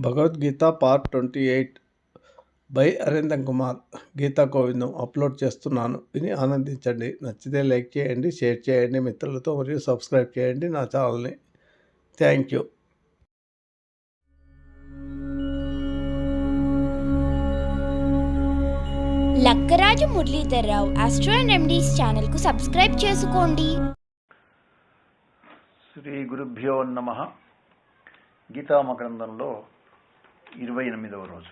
Bhagavad Gita part 28 by Arindam Kumar Gita Govindam upload చేస్తున్నాను. విని ఆనందించండి. నచ్చితే లైక్ చేయండి, షేర్ చేయండి మిత్రులతో, మరియు సబ్స్క్రైబ్ చేయండి నా ఛానల్ని. Thank you. Lakkaraju Muralidhar Rao astro and remedies ఛానల్కు సబ్స్క్రైబ్ చేసుకోండి. శ్రీ గురుభ్యో నమః. గీతామగ్రంథంలో 28వ రోజు.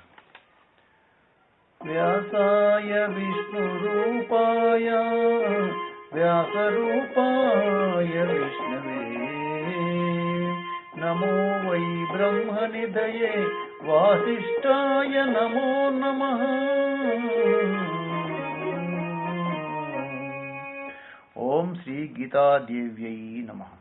వ్యాసాయ విష్ణురూపాయ వ్యాసరూపాయ విష్ణవే నమో వై బ్రహ్మనిధయే వాసిష్ఠాయ నమో నమః. ఓం శ్రీ గీతాదేవ్యై నమః.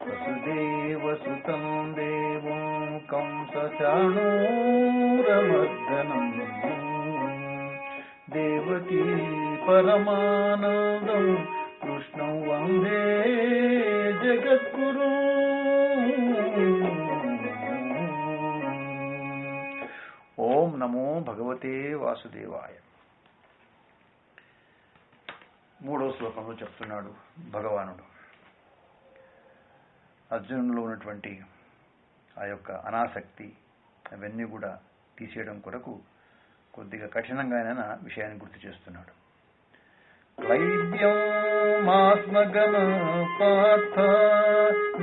వసుదేవసుతం దేవం కంసచాణూరమర్దనం దేవకీ పరమానందం కృష్ణం వందే జగద్గురు. ఓం నమో భగవతే వాసుదేవాయ. 3వ శ్లోకంలో చెప్తున్నాడు భగవానుడు, అర్జునులో ఉన్నటువంటి ఆ యొక్క అనాసక్తి అవన్నీ కూడా తీసేయడం కొరకు కొద్దిగా కఠినంగా ఆయన విషయాన్ని గుర్తు చేస్తున్నాడు. క్లైబ్యం మాస్మగమ పార్థ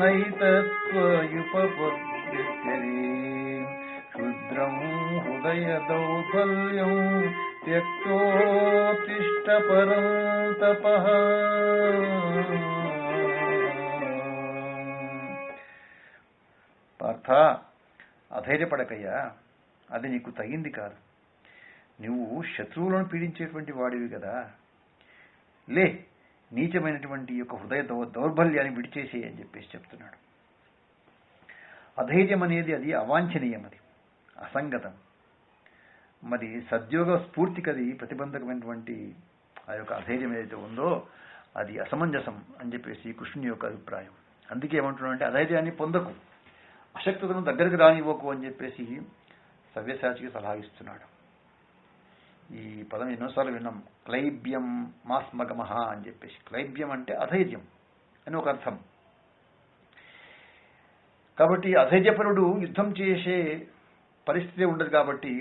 నైతత్వయుపపద్యతే క్షుద్రం హృదయ దౌర్బల్యం త్యక్తోత్తిష్ట పరంతపః. పార్థ, అధైర్యపడకయ్యా, అది నీకు తగింది కాదు. నువ్వు శత్రువులను పీడించేటువంటి వాడివి కదా. లే, నీచమైనటువంటి యొక్క హృదయ దౌర్బల్యాన్ని విడిచేసే అని చెప్పేసి చెప్తున్నాడు. అధైర్యం అనేది అది అవాంఛనీయం, అది అసంగతం. మరి సద్యోగ స్ఫూర్తికి అది ప్రతిబంధకమైనటువంటి ఆ యొక్క అధైర్యం ఏదైతే ఉందో అది అసమంజసం అని చెప్పేసి కృష్ణుని యొక్క అభిప్రాయం. అందుకే ఏమంటున్నాడంటే అధైర్యాన్ని పొందకు, అశక్తతను దగ్గరికి రానివ్వకు అని చెప్పేసి సవ్యసాచికి సలహా ఇస్తున్నాడు. ఈ పదం ఎన్నోసార్లు విన్నాం, క్లైబ్యం మాస్మగమహ అని చెప్పేసి. క్లైబ్యం అంటే అధైర్యం అని ఒక అర్థం. కాబట్టి అధైర్యపరుడు యుద్ధం చేసే పరిస్థితి ఉండదు. కాబట్టి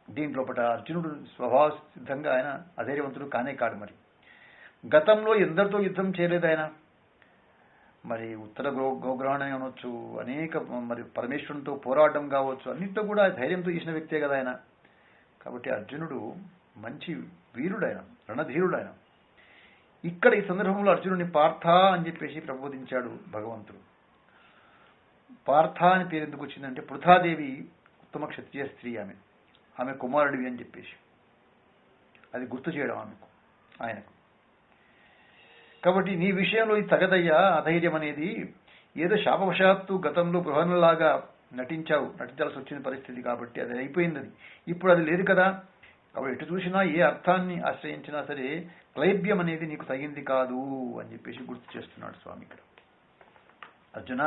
దీంట్లోపట అర్జునుడు స్వభావ సిద్ధంగా ఆయన అధైర్యవంతుడు కానే కాడు. మరి గతంలో ఎందరితో యుద్ధం చేయలేదు ఆయన. మరి ఉత్తర గోగ్రహణం అనొచ్చు, అనేక మరి పరమేశ్వరునితో పోరాటం కావచ్చు, అన్నింటిలో కూడా ధైర్యంతో చేసిన వ్యక్తే కదా ఆయన. కాబట్టి అర్జునుడు మంచి వీరుడు, ఆయన రణధీరుడు. ఆయన ఇక్కడ ఈ సందర్భంలో అర్జునుడిని పార్థ అని చెప్పేసి ప్రబోధించాడు భగవంతుడు. పార్థ అని పేరు ఎందుకు వచ్చిందంటే పృథాదేవి ఉత్తమ క్షత్రియ స్త్రీ, ఆమె కుమారుడివి అని చెప్పేసి అది గుర్తు చేయడం ఆయనకు. కాబట్టి నీ విషయంలో ఇది తగదయ్యా. అధైర్యం అనేది ఏదో శాపవశాత్తు గతంలో గృహణలాగా నటించాల్సి వచ్చిన పరిస్థితి, కాబట్టి అది అయిపోయింది. అది ఇప్పుడు అది లేదు కదా. కాబట్టి ఎటు చూసినా ఏ అర్థాన్ని ఆశ్రయించినా సరే క్లైబ్యం అనేది నీకు తగింది కాదు అని చెప్పేసి గుర్తు చేస్తున్నాడు స్వామి ఇక్కడ. అర్జున,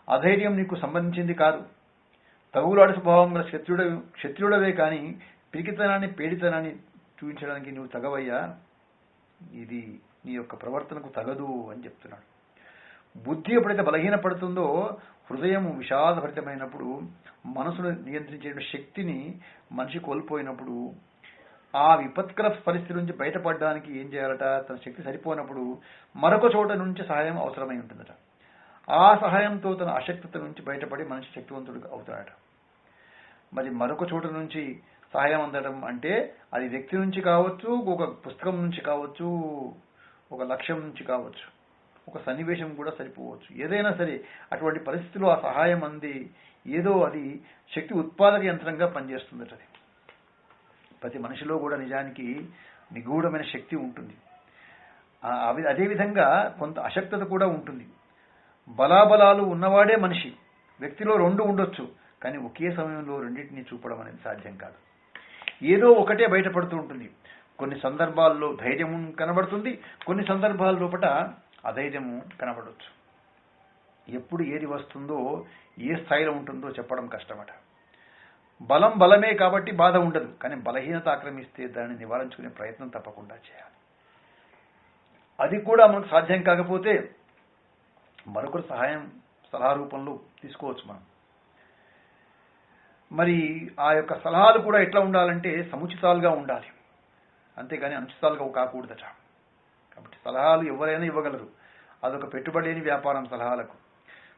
అధైర్యం నీకు సంబంధించింది కాదు. తగులాడు స్వభావం గల క్షత్రియుడవే కానీ పిరికితనాన్ని పేడితనాన్ని చూపించడానికి నువ్వు తగవయ్యా. ఇది నీ యొక్క ప్రవర్తనకు తగదు అని చెప్తున్నాడు. బుద్ధి ఎప్పుడైతే బలహీనపడుతుందో, హృదయం విషాదభరితమైనప్పుడు, మనసును నియంత్రించే శక్తిని మనిషి కోల్పోయినప్పుడు, ఆ విపత్కర పరిస్థితి నుంచి బయటపడడానికి ఏం చేయాలట? తన శక్తి సరిపోయినప్పుడు మరొక చోట నుంచి సహాయం అవసరమై ఉంటుందట. ఆ సహాయంతో తన అశక్తత నుంచి బయటపడి మనిషి శక్తివంతుడు అవుతాడట. మరి మరొక చోట నుంచి సహాయం అందడం అంటే అది వ్యక్తి నుంచి కావచ్చు, ఒక పుస్తకం నుంచి కావచ్చు, ఒక లక్ష్యం నుంచి కావచ్చు, ఒక సన్నివేశం కూడా సరిపోవచ్చు. ఏదైనా సరే అటువంటి పరిస్థితిలో ఆ సహాయం అంది ఏదో అది శక్తి ఉత్పాదక యంత్రంగా పనిచేస్తుందట. అది ప్రతి మనిషిలో కూడా నిజానికి నిగూఢమైన శక్తి ఉంటుంది. అదేవిధంగా కొంత అశక్తత కూడా ఉంటుంది. బలాబలాలు ఉన్నవాడే మనిషి. వ్యక్తిలో 2 ఉండొచ్చు, కానీ ఒకే సమయంలో రెండింటినీ చూపడం అనేది సాధ్యం కాదు. ఏదో ఒకటే బయటపడుతూ ఉంటుంది. కొన్ని సందర్భాల్లో ధైర్యం కనబడుతుంది, కొన్ని సందర్భాల లోపల అధైర్యము కనబడవచ్చు. ఎప్పుడు ఏది వస్తుందో ఏ స్థాయిలో ఉంటుందో చెప్పడం కష్టమట. బలం బలమే కాబట్టి బాధ ఉండదు, కానీ బలహీనత ఆక్రమిస్తే దాన్ని నివారించుకునే ప్రయత్నం తప్పకుండా చేయాలి. అది కూడా మనకు సాధ్యం కాకపోతే మరొకరు సలహా రూపంలో తీసుకోవచ్చు మనం. మరి ఆ యొక్క సలహాలు కూడా ఎట్లా ఉండాలంటే సముచితాలుగా ఉండాలి, అంతేగాని అనుచితాలుగా కాకూడదట. కాబట్టి సలహాలు ఎవరైనా ఇవ్వగలరు, అదొక పెట్టుబడి లేని వ్యాపారం సలహాలకు.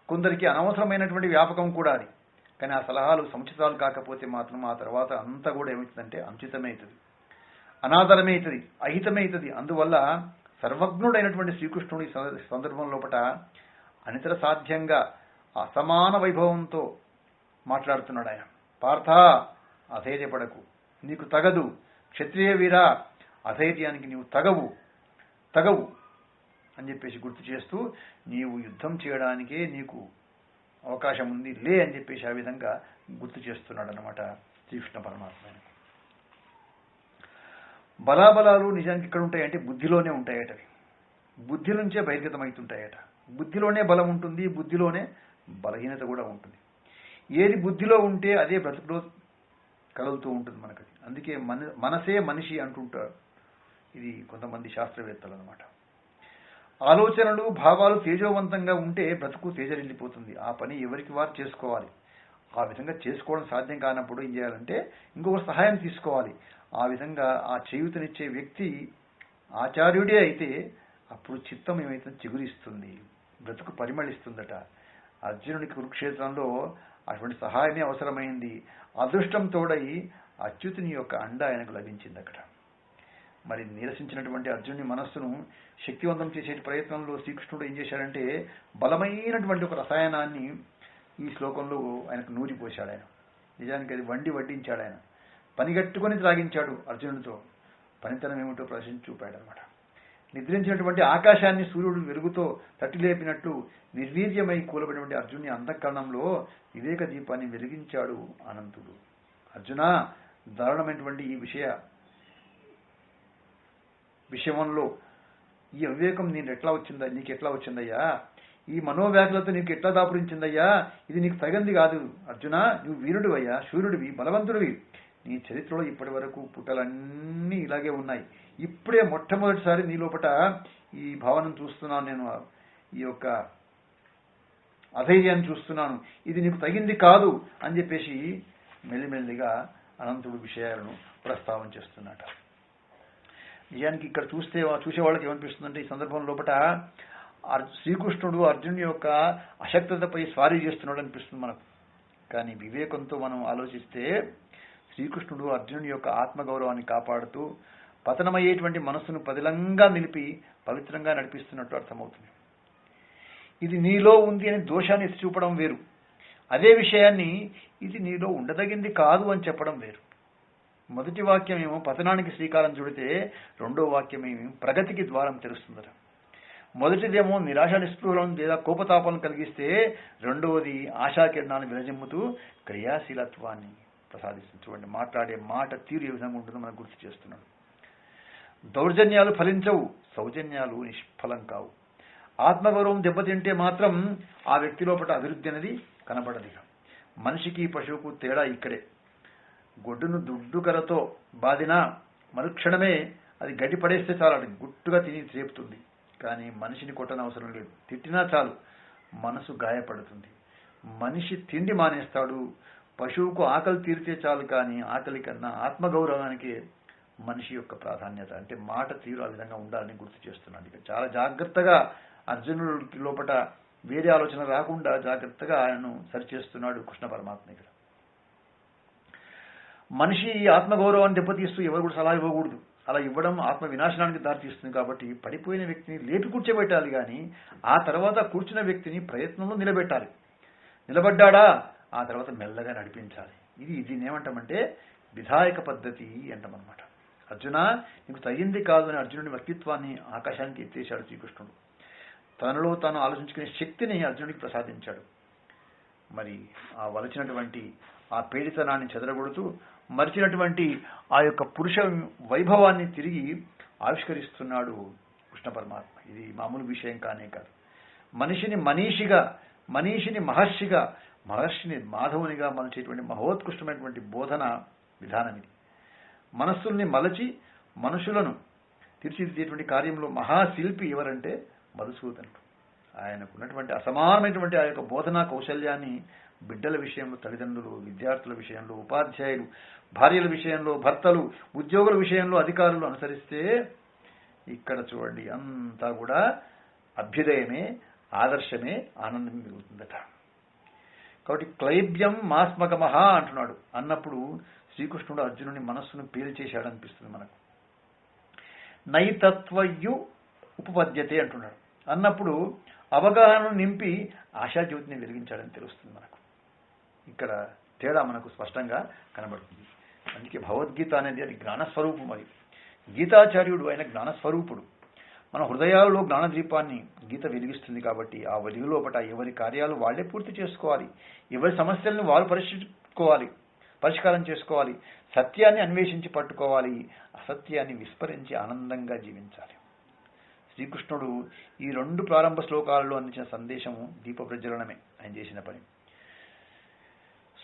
కొందరికి అనవసరమైనటువంటి వ్యాపకం కూడా అది, కానీ ఆ సలహాలు సముచితాలు కాకపోతే మాత్రం ఆ తర్వాత అంతా కూడా ఏమవుతుందంటే అనుచితమే అవుతుంది, అనాదరమే అవుతుంది, అహితమే అవుతుంది. అందువల్ల సర్వజ్ఞుడైనటువంటి శ్రీకృష్ణుడి సందర్భం లోపట అనితర సాధ్యంగా అసమాన వైభవంతో మాట్లాడుతున్నాడు ఆయన. పార్థ, అధైర్యపడకు, నీకు తగదు. క్షత్రియ వీరా, అధైర్యానికి నీవు తగవు అని చెప్పేసి గుర్తు చేస్తూ, నీవు యుద్ధం చేయడానికే నీకు అవకాశం ఉంది లే అని చెప్పేసి ఆ విధంగా గుర్తు చేస్తున్నాడు అన్నమాట శ్రీకృష్ణ పరమాత్మ. బలాబలాలు నిజానికి ఇక్కడ ఉంటాయంటే బుద్ధిలోనే ఉంటాయట. బుద్ధి నుంచే బహిర్గతమవుతుంటాయట. బుద్ధిలోనే బలం ఉంటుంది, బుద్ధిలోనే బలహీనత కూడా ఉంటుంది. ఏది బుద్ధిలో ఉంటే అదే బ్రతుకులో కలుగుతూ ఉంటుంది మనకది. అందుకే మనసే మనిషి అంటుంటారు ఇది కొంతమంది శాస్త్రవేత్తలు అన్నమాట. ఆలోచనలు భావాలు తేజోవంతంగా ఉంటే బ్రతుకు తేజరిల్లిపోతుంది. ఆ పని ఎవరికి వారు చేసుకోవాలి. ఆ విధంగా చేసుకోవడం సాధ్యం కానప్పుడు ఏం చేయాలంటే ఇంకొక సహాయం తీసుకోవాలి. ఆ విధంగా ఆ చేయూతనిచ్చే వ్యక్తి ఆచార్యుడే అయితే అప్పుడు చిత్తం ఏమైతే చిగురిస్తుంది, బ్రతుకు పరిమళిస్తుందట. అర్జునుడికి కురుక్షేత్రంలో అటువంటి సహాయమే అవసరమైంది. అదృష్టం తోడై అచ్యుతుని యొక్క అండ ఆయనకు లభించింది అక్కడ. మరి నిరసించినటువంటి అర్జునుని మనస్సును శక్తివంతం చేసే ప్రయత్నంలో శ్రీకృష్ణుడు ఏం చేశాడంటే బలమైనటువంటి ఒక రసాయనాన్ని ఈ శ్లోకంలో ఆయనకు నూరిపోశాడు. ఆయన నిజానికి అది వడ్డించాడు. ఆయన పనిగట్టుకొని త్రాగించాడు అర్జునుడితో. పనితనం ఏమిటో ప్రదర్శించి చూపాడు అనమాట. నిద్రించినటువంటి ఆకాశాన్ని సూర్యుడు వెలుగుతో తట్టి లేపినట్టు నిర్వీర్యమై కూలబడినటువంటి అర్జునుని అంతఃకరణంలో వివేక దీపాన్ని వెలిగించాడు అనంతుడు. అర్జున, దారుణమైనటువంటి ఈ విషయంలో ఈ అవివేకం నీకు ఎట్లా వచ్చిందయ్యా? ఈ మనోవ్యాధులతో నీకు ఎట్లా దాపురించిందయ్యా? ఇది నీకు తగంది కాదు అర్జున. నువ్వు వీరుడివయ్యా, శూరుడివి, బలవంతుడివి. నీ చరిత్రలో ఇప్పటి వరకు పుటలన్నీ ఇలాగే ఉన్నాయి. ఇప్పుడే మొట్టమొదటిసారి నీ లోపట ఈ భావనను చూస్తున్నాను నేను, ఈ యొక్క అధైర్యాన్ని చూస్తున్నాను. ఇది నీకు తగింది కాదు అని చెప్పేసి మెల్లిమెల్లిగా అనంతుడు విషయాలను ప్రస్తావన చేస్తున్నట. నిజానికి ఇక్కడ చూసే వాళ్ళకి ఏమనిపిస్తుందంటే ఈ సందర్భం లోపట శ్రీకృష్ణుడు అర్జునుడి యొక్క అశక్తతపై స్వారీ చేస్తున్నాడు అనిపిస్తుంది మనకు. కానీ వివేకంతో మనం ఆలోచిస్తే శ్రీకృష్ణుడు అర్జునుడి యొక్క ఆత్మగౌరవాన్ని కాపాడుతూ పతనమయ్యేటువంటి మనస్సును పదిలంగా నిలిపి పవిత్రంగా నడిపిస్తున్నట్టు అర్థమవుతుంది. ఇది నీలో ఉంది అని దోషాన్ని ఎత్తి చూపడం వేరు, అదే విషయాన్ని ఇది నీలో ఉండదగింది కాదు అని చెప్పడం వేరు. మొదటి వాక్యం ఏమో పతనానికి శ్రీకారం చుడితే, రెండో వాక్యం ఏమో ప్రగతికి ద్వారం తెరుస్తుందట. మొదటిదేమో నిరాశ నిస్పృహలను లేదా కోపతాపాలను కలిగిస్తే, రెండవది ఆశాకిరణాలను విరజిమ్ముతూ క్రియాశీలత్వాన్ని ప్రసాదిస్తుంది. చూడండి, మాట్లాడే మాట తీరు ఏ విధంగా ఉంటుందో మనకు గుర్తు చేస్తున్నాడు. దౌర్జన్యాలు ఫలించవు, సౌజన్యాలు నిష్ఫలం కావు. ఆత్మగౌరవం దెబ్బతింటే మాత్రం ఆ వ్యక్తి లోపల అభివృద్ధి అనేది కనబడదు. మనిషికి పశువుకు తేడా ఇక్కడే. గొడ్డును దుడ్డుకరతో బాదినా మరుక్షణమే అది గడ్డి పడేస్తే చాలు, అది గుట్టుగా తిని రేపుతుంది. కానీ మనిషిని కొట్టనవసరం లేదు, తిట్టినా చాలు మనసు గాయపడుతుంది. మనిషి తిండి మానేస్తాడు, పశువుకు ఆకలి తీరితే చాలు. కానీ ఆకలి కన్నా ఆత్మగౌరవానికి మనిషి యొక్క ప్రాధాన్యత, అంటే మాట తీరు ఆ విధంగా ఉండాలని గుర్తు చేస్తున్నాడు. ఇక చాలా జాగ్రత్తగా అర్జునుడి లోపల వేరే ఆలోచన రాకుండా జాగ్రత్తగా ఆయనను సరిచేస్తున్నాడు కృష్ణ పరమాత్మ. ఇక్కడ మనిషి ఆత్మగౌరవాన్ని దెబ్బతీస్తూ ఎవరు కూడా సలహా ఇవ్వకూడదు. అలా ఇవ్వడం ఆత్మ వినాశనానికి దారితీస్తుంది. కాబట్టి పడిపోయిన వ్యక్తిని లేపి కూర్చోబెట్టాలి, కానీ ఆ తర్వాత కూర్చున్న వ్యక్తిని ప్రయత్నంలో నిలబెట్టాలి. నిలబడ్డాడా ఆ తర్వాత మెల్లగా నడిపించాలి. దీన్ని ఏమంటామంటే విధాయక పద్ధతి అంటామన్నమాట. అర్జున, నీకు తగింది కాదు అని అర్జునుడి వ్యక్తిత్వాన్ని ఆకాశానికి ఎత్తేశాడు శ్రీకృష్ణుడు. తనలో తాను ఆలోచించుకునే శక్తిని అర్జునుడికి ప్రసాదించాడు. మరి ఆ వలచినటువంటి ఆ పీడితనాన్ని చెదరగొడుతూ మరిచినటువంటి ఆ యొక్క పురుష వైభవాన్ని తిరిగి ఆవిష్కరిస్తున్నాడు కృష్ణ పరమాత్మ. ఇది మామూలు విషయం కానే కాదు. మనిషిని మనీషిగా మనీషిని మహర్షిని మాధవునిగా మలచేటువంటి మహోత్కృష్టమైనటువంటి బోధన విధానం ఇది. మనస్సుల్ని మలచి మనుషులను తీర్చిదిద్దేటువంటి కార్యంలో మహాశిల్పి ఎవరంటే మధుసూదనుడు. ఆయనకున్నటువంటి అసమానమైనటువంటి ఆ యొక్క బోధనా కౌశల్యాన్ని బిడ్డల విషయంలో, తల్లిదండ్రులు, విద్యార్థుల విషయంలో, ఉపాధ్యాయులు, భార్యల విషయంలో, భర్తలు, ఉద్యోగుల విషయంలో, అధికారులు అనుసరిస్తే ఇక్కడ చూడండి అంతా కూడా అభ్యుదయమే, ఆదర్శమే, ఆనందం మిగులుతుందట. కాబట్టి క్లైబ్యం మాస్మగమహ అంటున్నాడు. అన్నప్పుడు శ్రీకృష్ణుడు అర్జునుని మనస్సును పేల్చేశాడనిపిస్తుంది మనకు. నైతత్వయు ఉపపద్యతే అంటున్నాడు. అన్నప్పుడు అవగాహనను నింపి ఆశాజ్యోతిని వెలిగించాడని తెలుస్తుంది మనకు. ఇక్కడ తేడా మనకు స్పష్టంగా కనబడుతుంది. అందుకే భగవద్గీత అనేది అది జ్ఞానస్వరూపం. అది గీతాచార్యుడు ఆయన జ్ఞానస్వరూపుడు. మన హృదయాలలో జ్ఞానదీపాన్ని గీత వెలిగిస్తుంది. కాబట్టి ఆ వెలుగులోపట ఎవరి కార్యాలు వాళ్లే పూర్తి చేసుకోవాలి, ఎవరి సమస్యలను వారు పరిష్కారం చేసుకోవాలి, సత్యాన్ని అన్వేషించి పట్టుకోవాలి, అసత్యాన్ని విస్మరించి ఆనందంగా జీవించాలి. శ్రీకృష్ణుడు ఈ 2 ప్రారంభ శ్లోకాలలో అందించిన సందేశము దీప ప్రజ్వలనమే ఆయన చేసిన పని.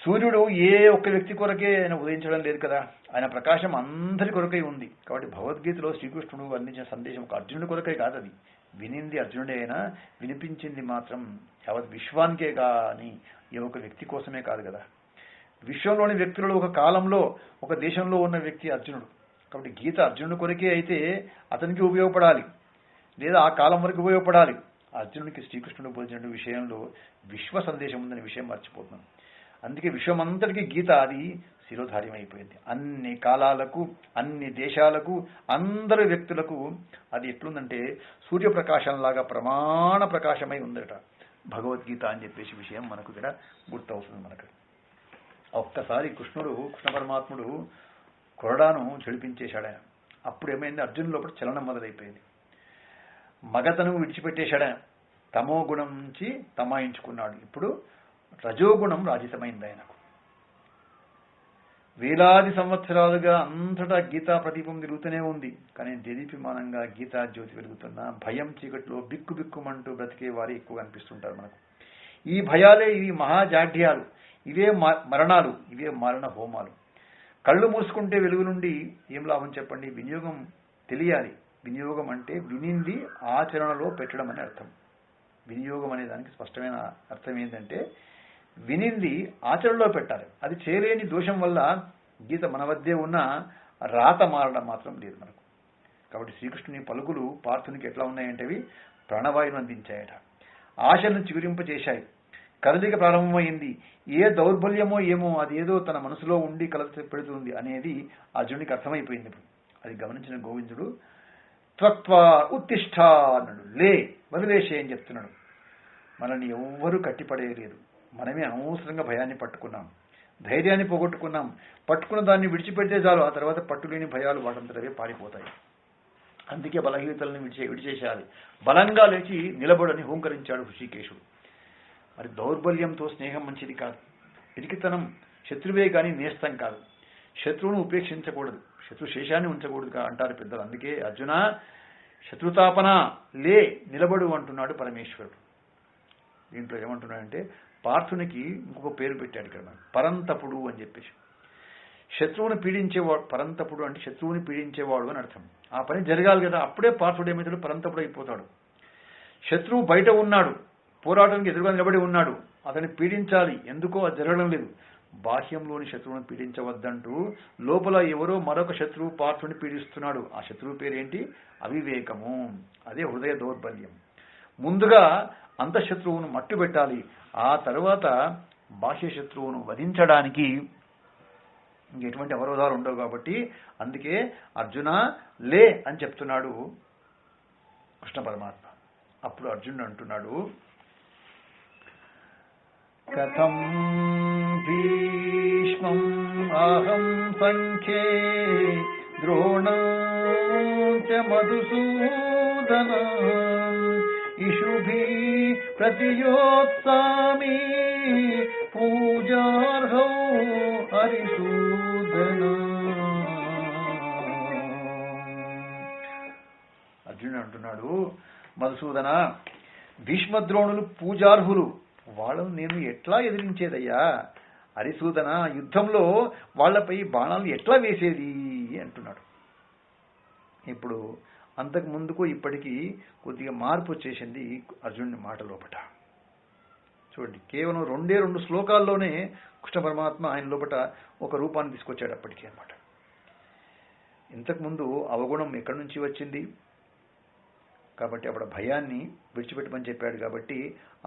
సూర్యుడు ఏ ఒక్క వ్యక్తి కొరకే ఆయన ఉదయించడం లేదు కదా, ఆయన ప్రకాశం అందరి కొరకై ఉంది. కాబట్టి భగవద్గీతలో శ్రీకృష్ణుడు అందించిన సందేశం ఒక అర్జునుడి కొరకై కాదు. అది వినింది అర్జునుడే అయినా వినిపించింది మాత్రం యావత్ విశ్వానికే కానీ ఏ ఒక వ్యక్తి కోసమే కాదు కదా. విశ్వంలోని వ్యక్తులలో ఒక కాలంలో ఒక దేశంలో ఉన్న వ్యక్తి అర్జునుడు. కాబట్టి గీత అర్జునుడి కొరకే అయితే అతనికి ఉపయోగపడాలి, లేదా ఆ కాలం వరకు ఉపయోగపడాలి. అర్జునుడికి శ్రీకృష్ణుడు బోధించిన విషయంలో విశ్వ సందేశం ఉందనే విషయం మర్చిపోతున్నాం. అందుకే విశ్వమంతటికి గీత అది శిరోధార్యం అయిపోయింది. అన్ని కాలాలకు, అన్ని దేశాలకు, అందరి వ్యక్తులకు అది ఎట్లుందంటే సూర్యప్రకాశంలాగా ప్రమాణ ప్రకాశమై ఉందట భగవద్గీత అని చెప్పేసి విషయం మనకు ఇక్కడ గుర్తవుతుంది. మనకు ఒక్కసారి కృష్ణ పరమాత్ముడు కొరడాను చెడిపించేశాడు. ఆయన అప్పుడు ఏమైంది, అర్జునుడి లోపల చలనం మొదలైపోయింది. మగతను విడిచిపెట్టేశాడు. ఆయన తమో గుణం నుంచి తమాయించుకున్నాడు. ఇప్పుడు రజోగుణం రాజితమైంది ఆయనకు. వేలాది సంవత్సరాలుగా అంతటా గీతా ప్రదీపం తిరుగుతూనే ఉంది. కానీ దేదీప్యమానంగా గీతా జ్యోతి వెలుగుతున్న భయం చీకట్లో బిక్కుబిక్కుమంటూ బ్రతికే వారు ఎక్కువ అనిపిస్తుంటారు మనకు. ఈ భయాలే ఇవి మహాజాఢ్యాలు, ఇవే మరణాలు, ఇవే మారణ హోమాలు. కళ్ళు మూసుకుంటే వెలుగు నుండి ఏం లాభం చెప్పండి? వినియోగం తెలియాలి. వినియోగం అంటే వినింది ఆచరణలో పెట్టడం అనే అర్థం. వినియోగం అనే దానికి స్పష్టమైన అర్థం ఏంటంటే వినింది ఆచరణలో పెట్టాలి. అది చేయలేని దోషం వల్ల గీత మన వద్దే ఉన్న రాత మారడం మాత్రం లేదు మనకు. కాబట్టి శ్రీకృష్ణుని పలుకులు పార్థునికి ఎట్లా ఉన్నాయంటే అవి ప్రాణవాయువును అందించాయట, ఆశలను చిగురింపచేశాయి. కదలిక ప్రారంభమైంది. ఏ దౌర్బల్యమో ఏమో అది ఏదో తన మనసులో ఉండి కలత పెడుతుంది అనేది అర్జునుడికి అర్థమైపోయింది. ఇప్పుడు అది గమనించిన గోవిందుడు త్వక్వా ఉత్తిష్ట అన్నాడు. లే, వదిలేసే అని చెప్తున్నాడు. మనల్ని ఎవ్వరూ కట్టిపడేయలేదు. మనమే అనవసరంగా భయాన్ని పట్టుకున్నాం, ధైర్యాన్ని పోగొట్టుకున్నాం. పట్టుకున్న దాన్ని విడిచిపెడితే చాలు, ఆ తర్వాత పట్టులేని భయాలు వాటంతటవే పారిపోతాయి. అందుకే బలహీనతలను విడిచేసేయాలి. బలంగా లేచి నిలబడని హూంకరించాడు హృషికేశుడు. మరి దౌర్బల్యంతో స్నేహం మంచిది కాదు. పిరికితనం శత్రువే కానీ నేస్తం కాదు. శత్రువును ఉపేక్షించకూడదు, శత్రుశేషాన్ని ఉంచకూడదు అంటారు పెద్దలు. అందుకే అర్జున శత్రుతాపన లే, నిలబడు అంటున్నాడు పరమేశ్వరుడు. దీంట్లో ఏమంటున్నాడంటే పార్థునికి ఇంకొక పేరు పెట్టాడు ఇక్కడ, పరంతపుడు అని చెప్పేసి. శత్రువుని పీడించేవాడు. పరంతపుడు అంటే శత్రువుని పీడించేవాడు అని అర్థం. ఆ పని జరగాలి కదా, అప్పుడే పార్థుడు ఏమవుతాడు, పరంతపుడు అయిపోతాడు. శత్రువు బయట ఉన్నాడు, పోరాటానికి ఎదురుగా నిలబడి ఉన్నాడు, అతన్ని పీడించాలి. ఎందుకో అది జరగడం లేదు. బాహ్యంలోని శత్రువును పీడించవద్దంటూ లోపల ఎవరో మరొక శత్రువు పార్థుని పీడిస్తున్నాడు. ఆ శత్రువు పేరేంటి? అవివేకము. అదే హృదయ దౌర్బల్యం. ముందుగా అంతఃశత్రువును మట్టుబెట్టాలి, ఆ తర్వాత బాహ్య శత్రువును వధించడానికి ఇంకెటువంటి అవరోధాలు ఉండవు. కాబట్టి అందుకే అర్జున లే అని చెప్తున్నాడు కృష్ణ పరమాత్మ. అప్పుడు అర్జునుడు అంటున్నాడు, కథం భీష్మం అహం సంఖ్యే ద్రోణం చ మధుసూదన ఇషుభి ప్రతియోత్సామి పూజార్హౌ హరిసూదన. అర్జునుడు అంటున్నాడు, మధుసూదన భీష్మద్రోణులు పూజార్హులు, వాళ్ళను నేను ఎట్లా ఎదిరించేదయ్యా? హరిసూదన, యుద్ధంలో వాళ్లపై బాణాలు ఎట్లా వేసేది అంటున్నాడు. ఇప్పుడు అంతకు ముందుకు ఇప్పటికీ కొద్దిగా మార్పు వచ్చేసింది అర్జునుడి మాట లోపట. చూడండి, కేవలం 2 శ్లోకాల్లోనే కృష్ణ పరమాత్మ ఆయన లోపట ఒక రూపాన్ని తీసుకొచ్చాడు అప్పటికీ అనమాట. ఇంతకుముందు అవగుణం ఎక్కడి నుంచి వచ్చింది కాబట్టి అప్పుడు భయాన్ని విడిచిపెట్టమని చెప్పాడు కాబట్టి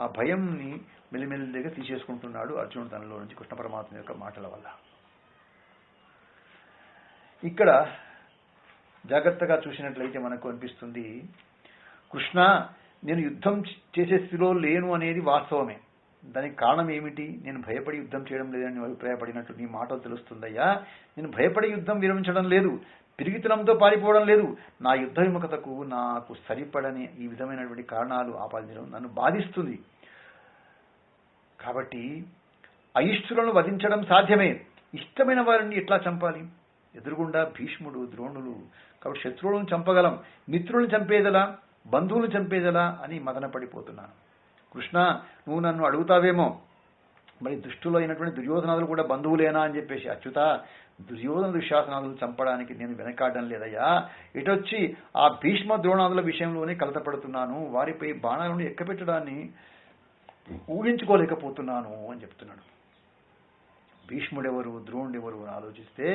ఆ భయంని మెల్లిమెల్లిగా తీసేసుకుంటున్నాడు అర్జునుడు తనలో నుంచి కృష్ణ పరమాత్మ యొక్క మాటల వల్ల. ఇక్కడ జాగ్రత్తగా చూసినట్లయితే మనకు అనిపిస్తుంది, కృష్ణ నేను యుద్ధం చేసే స్థితిలో లేను అనేది వాస్తవమే. దానికి కారణం ఏమిటి? నేను భయపడి యుద్ధం చేయడం లేదని అభిప్రాయపడినట్టు నీ మాటలు తెలుస్తుందయ్యా. నేను భయపడి యుద్ధం విరమించడం లేదు, పిరిగితనంతో పారిపోవడం లేదు. నా యుద్ధ విముఖతకు నాకు సరిపడని ఈ విధమైనటువంటి కారణాలు ఆపాదించడం నన్ను బాధిస్తుంది. కాబట్టి అయిష్టులను వధించడం సాధ్యమే, ఇష్టమైన వారిని ఎట్లా చంపాలి? ఎదురుగుండా భీష్ముడు, ద్రోణులు, కాబట్టి శత్రువులను చంపగలం, మిత్రులను చంపేదలా, బంధువులను చంపేదలా అని మదన పడిపోతున్నాను. కృష్ణ, నువ్వు నన్ను అడుగుతావేమో, మరి దుష్టులు అయినటువంటి దుర్యోధనాదులు కూడా బంధువులేనా అని చెప్పేసి. అచ్యుత, దుర్యోధన దుశ్శాసనాదులు చంపడానికి నేను వెనకాడడం లేదయ్యా. ఇటొచ్చి ఆ భీష్మ ద్రోణాదుల విషయంలోనే కలతపడుతున్నాను, వారిపై బాణాలను ఎక్కపెట్టడాన్ని ఊహించుకోలేకపోతున్నాను అని చెప్తున్నాడు. భీష్ముడెవరు, ద్రోణుడెవరు అని ఆలోచిస్తే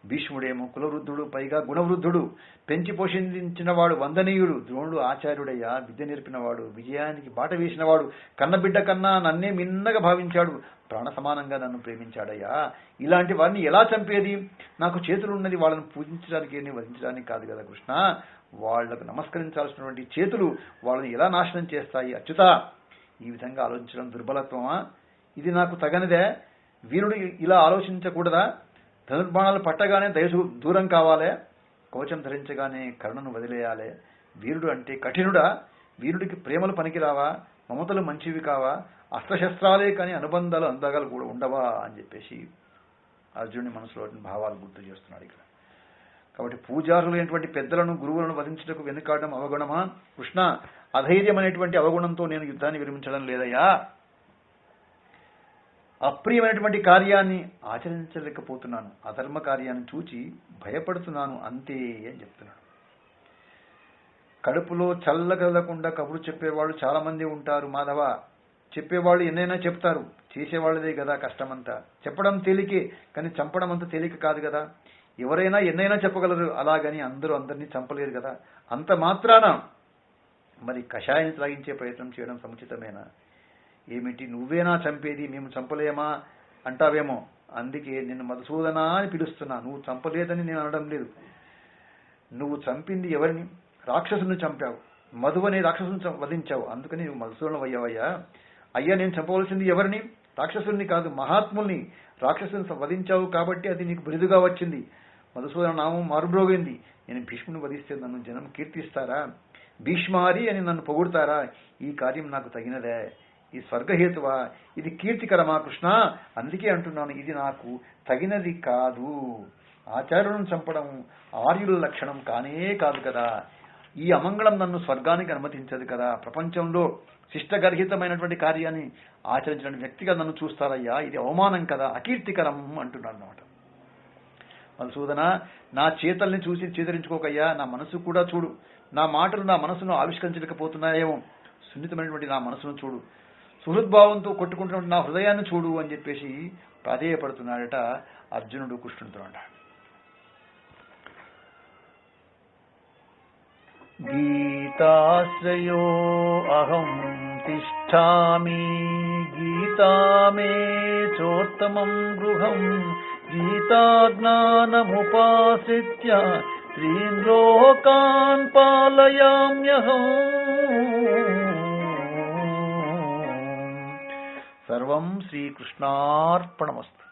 భీష్ముడేమో కులవృద్ధుడు, పైగా గుణవృద్ధుడు, పెంచి పోషించినవాడు, వందనీయుడు. ద్రోణుడు ఆచార్యుడయ్యా, విద్య నేర్పినవాడు, విజయానికి బాట వేసినవాడు, కన్నబిడ్డ కన్నా నన్నే మిన్నగా భావించాడు, ప్రాణ సమానంగా నన్ను ప్రేమించాడయ్యా. ఇలాంటి వారిని ఎలా చంపేది? నాకు చేతులున్నది వాళ్ళని పూజించడానికి, వధించడానికి కాదు కదా కృష్ణ. వాళ్లకు నమస్కరించాల్సినటువంటి చేతులు వాళ్ళని ఎలా నాశనం చేస్తాయి? అచ్యుత, ఈ విధంగా ఆలోచించడం దుర్బలత్వమా? ఇది నాకు తగనిదే? వీరుడు ఇలా ఆలోచించకూడదా? ధనుర్బాణాలు పట్టగానే దూరం కావాలే, కవచం ధరించగానే కరుణను వదిలేయాలి. వీరుడు అంటే కఠినుడా? వీరుడికి ప్రేమలు పనికిరావా? మమతలు మంచివి కావా? అస్త్రశస్త్రాలే కానీ అనుబంధాలు అందాలు కూడా ఉండవా అని చెప్పేసి అర్జునుడి మనసులో భావాలు గుర్తు చేస్తున్నాడు ఇక్కడ. కాబట్టి పూజారులైనటువంటి పెద్దలను, గురువులను వధించటకు వెనుకాడడం అవగుణమా? కృష్ణ, అధైర్యం అనేటువంటి అవగుణంతో నేను యుద్ధాన్ని విరమించడం లేదయ్యా. అప్రియమైనటువంటి కార్యాన్ని ఆచరించలేకపోతున్నాను, అధర్మ కార్యాన్ని చూచి భయపడుతున్నాను, అంతే అని చెప్తున్నాడు. కడుపులో చల్లగలకుండా కబురు చెప్పేవాళ్ళు చాలా మంది ఉంటారు మాధవ. చెప్పేవాళ్ళు ఎన్నైనా చెప్తారు, చేసేవాళ్ళదే కదా కష్టమంతా. చెప్పడం తేలికే, కానీ చంపడం అంత తేలిక కాదు కదా. ఎవరైనా ఎన్నైనా చెప్పగలరు, అలాగని అందరూ అందరినీ చంపలేరు కదా. అంత మాత్రాన మరి కషాయాన్ని త్రాగించే ప్రయత్నం చేయడం సముచితమేనా? ఏమిటి, నువ్వేనా చంపేది, మేము చంపలేమా అంటావేమో. అందుకే నిన్ను మధుసూదనా అని పిలుస్తున్నా. నువ్వు చంపలేదని నేను అనడం లేదు. నువ్వు చంపింది ఎవరిని? రాక్షసుని చంపావు, మధు అనే రాక్షసుని వధించావు, అందుకని నువ్వు మధుసూదనం అయ్యావయ్యా. అయ్యా, నేను చంపవలసింది ఎవరిని? రాక్షసుని కాదు, మహాత్ముల్ని. రాక్షసుని వధించావు కాబట్టి అది నీకు బిరుదుగా వచ్చింది, మధుసూదన నామం మారుబ్రోగింది. నేను భీష్ముని వధిస్తే నన్ను జనం కీర్తిస్తారా? భీష్మారి అని నన్ను పొగుడతారా? ఈ కార్యం నాకు తగినదే? ఈ స్వర్గహేతువా? ఇది కీర్తికరమా కృష్ణ? అందుకే అంటున్నాను, ఇది నాకు తగినది కాదు. ఆచార్యులను చంపడం ఆర్యుల లక్షణం కానే కాదు కదా. ఈ అమంగళం నన్ను స్వర్గానికి అనుమతించదు కదా. ప్రపంచంలో శిష్టగర్హితమైనటువంటి కార్యాన్ని ఆచరించిన వ్యక్తిగా నన్ను చూస్తారయ్యా, ఇది అవమానం కదా, అకీర్తికరం అంటున్నాడు అన్నమాట. మధుసూదన, నా చేతల్ని చూసి చేదరించుకోకయ్యా, నా మనసు కూడా చూడు. నా మాటలు నా మనసును ఆవిష్కరించలేకపోతున్నాయేమో. సున్నితమైనటువంటి నా మనసును చూడు, సుహృద్భావంతో కొట్టుకుంటున్నటువంటి నా హృదయాన్ని చూడు అని చెప్పేసి ప్రాధేయపడుతున్నాడట అర్జునుడు కృష్ణుడితో అంట. గీతాశ్రయో అహం తిష్ఠామి, గీతామే చోత్తమం గృహం, గీతాజ్ఞానముపాశ్రిత్య త్రీన్ లోకాన్ పాలయామ్యహం. సర్వం శ్రీకృష్ణార్పణమస్తు.